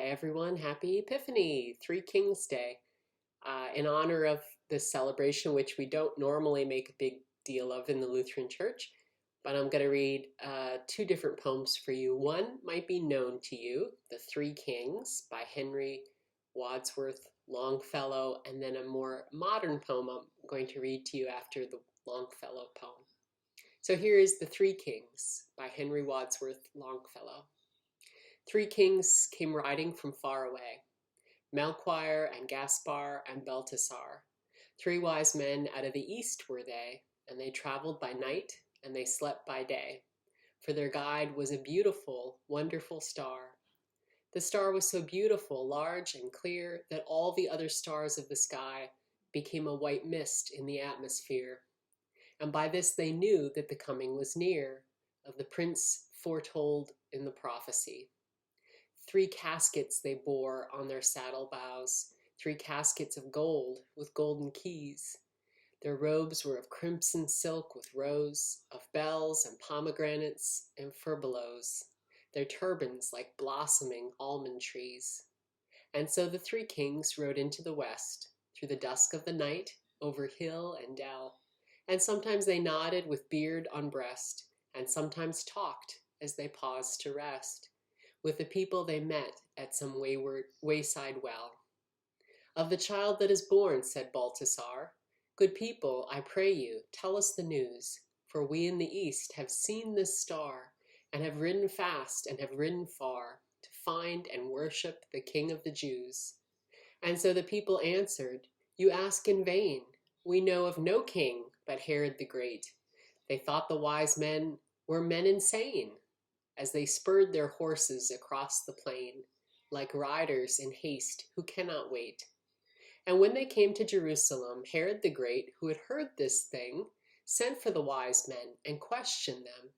Hi everyone, happy Epiphany, Three Kings Day. In honor of this celebration, which we don't normally make a big deal of in the Lutheran Church, but I'm going to read two different poems for you. One might be known to you, The Three Kings by Henry Wadsworth Longfellow, and then a more modern poem I'm going to read to you after the Longfellow poem. So here is The Three Kings by Henry Wadsworth Longfellow. Three kings came riding from far away, Melchior and Gaspar and Belteshazzar. Three wise men out of the east were they, and they traveled by night and they slept by day. For their guide was a beautiful, wonderful star. The star was so beautiful, large and clear, that all the other stars of the sky became a white mist in the atmosphere. And by this they knew that the coming was near of the prince foretold in the prophecy. Three caskets they bore on their saddle bows, three caskets of gold with golden keys. Their robes were of crimson silk with rows of bells and pomegranates and furbelows, their turbans like blossoming almond trees. And so the three kings rode into the west, through the dusk of the night, over hill and dell. And sometimes they nodded with beard on breast, and sometimes talked as they paused to rest with the people they met at some wayside well. Of the child that is born, said Balthasar, good people, I pray you, tell us the news, for we in the east have seen this star, and have ridden fast and have ridden far, to find and worship the King of the Jews. And so the people answered, you ask in vain. We know of no king but Herod the Great. They thought the wise men were men insane, as they spurred their horses across the plain, like riders in haste who cannot wait. And when they came to Jerusalem, Herod the Great, who had heard this thing, sent for the wise men and questioned them,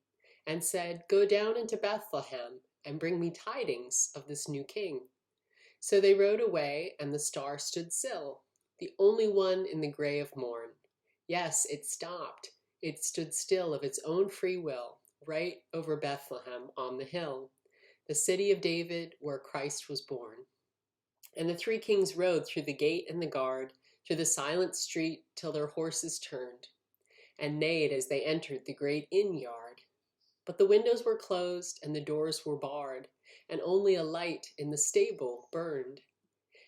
and said, go down into Bethlehem and bring me tidings of this new king. So they rode away, and the star stood still, the only one in the gray of morn. Yes, it stopped. It stood still of its own free will, right over Bethlehem on the hill, the city of David where Christ was born. And the three kings rode through the gate and the guard, through the silent street till their horses turned, and neighed as they entered the great inn yard. But the windows were closed and the doors were barred, and only a light in the stable burned.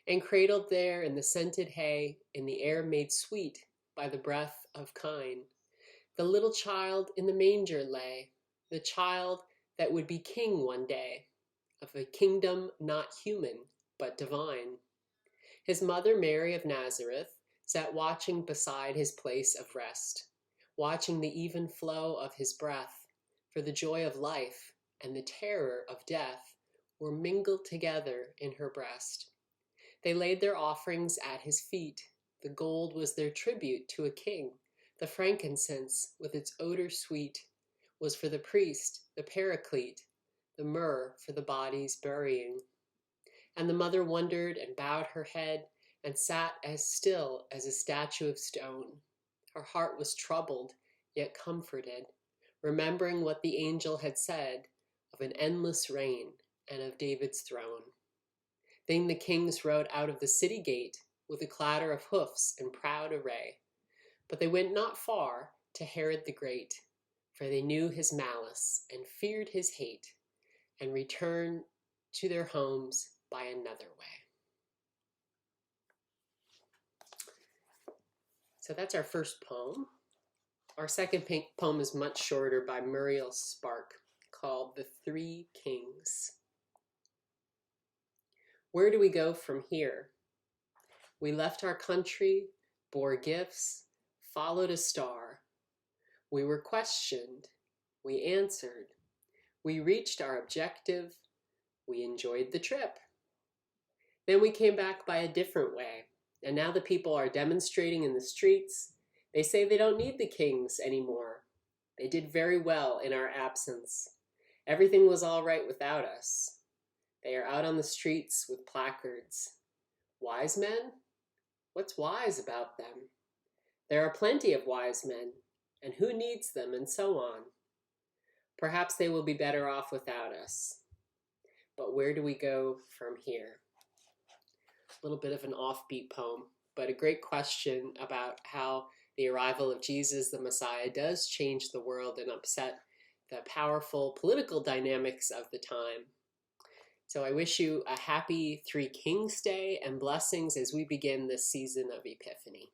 And cradled there in the scented hay, in the air made sweet by the breath of kine, the little child in the manger lay, the child that would be king one day, of a kingdom not human, but divine. His mother, Mary of Nazareth, sat watching beside his place of rest, watching the even flow of his breath, for the joy of life and the terror of death were mingled together in her breast. They laid their offerings at his feet. The gold was their tribute to a king. The frankincense, with its odor sweet, was for the priest, the paraclete, the myrrh for the body's burying. And the mother wondered and bowed her head and sat as still as a statue of stone. Her heart was troubled, yet comforted, remembering what the angel had said of an endless reign and of David's throne. Then the kings rode out of the city gate with a clatter of hoofs in proud array. But they went not far to Herod the Great, for they knew his malice and feared his hate, and returned to their homes by another way. So that's our first poem. Our second poem is much shorter, by Muriel Spark, called The Three Kings. Where do we go from here? We left our country, bore gifts, followed a star. We were questioned. We answered. We reached our objective. We enjoyed the trip. Then we came back by a different way, and now the people are demonstrating in the streets. They say they don't need the kings anymore. They did very well in our absence. Everything was all right without us. They are out on the streets with placards. Wise men? What's wise about them? There are plenty of wise men, and who needs them, and so on. Perhaps they will be better off without us. but where do we go from here? A little bit of an offbeat poem, but a great question about how the arrival of Jesus, the Messiah, does change the world and upset the powerful political dynamics of the time. So I wish you a happy Three Kings Day and blessings as we begin this season of Epiphany.